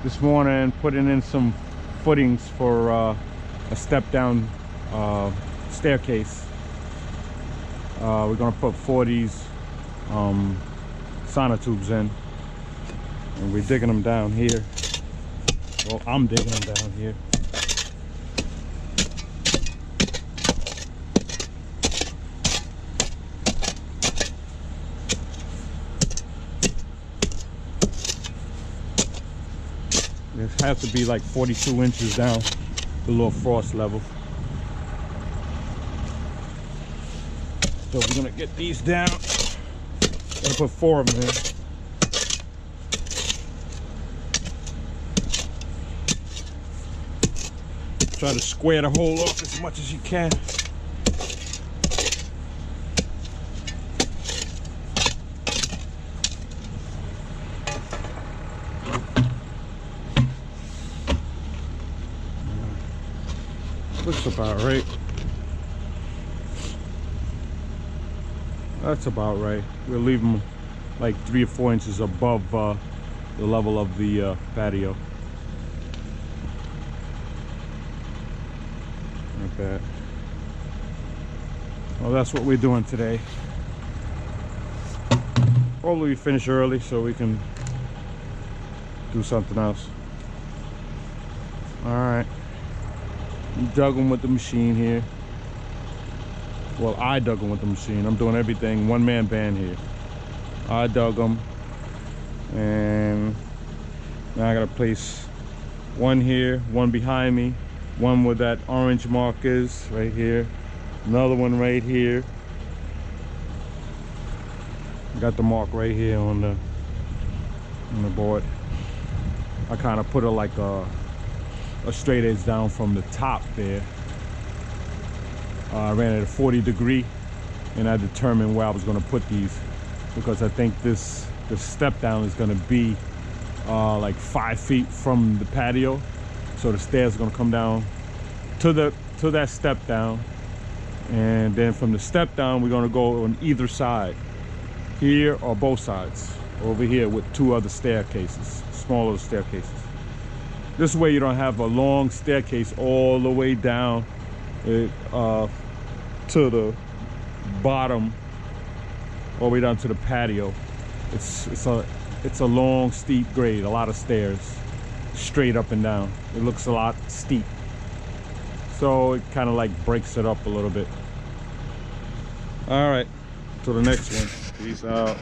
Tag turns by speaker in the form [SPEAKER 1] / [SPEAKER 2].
[SPEAKER 1] this morning, putting in some footings for a step down staircase. We're gonna put 40s sonotubes in, and we're digging them down here. Well, I'm digging them down here. It has to be like 42 inches down below frost level. So we're gonna get these down. Gonna put 4 of them in. Try to square the hole off as much as you can. Looks about right. That's about right. We'll leave them like 3 or 4 inches above the level of the patio. Like that. Well, that's what we're doing today. Probably we finish early so we can do something else. All right. We dug them with the machine here. Well, I dug them with the machine. I'm doing everything one-man band here. I dug them, and now I gotta place one here, one behind me, one with that orange markers right here, another one right here. Got the mark right here on the board. I kind of put it like a straight edge down from the top there. I ran at a 40 degree, and I determined where I was going to put these, because I think the step down is going to be like 5 feet from the patio. So the stairs are going to come down to that step down, and then from the step down we're going to go on either side, here or both sides, over here with 2 other staircases, smaller staircases. This way you don't have a long staircase all the way down to the bottom, all the way down to the patio. It's a long, steep grade, a lot of stairs, straight up and down. It looks a lot steep, so it kind of like breaks it up a little bit. All right, to the next one. Peace out.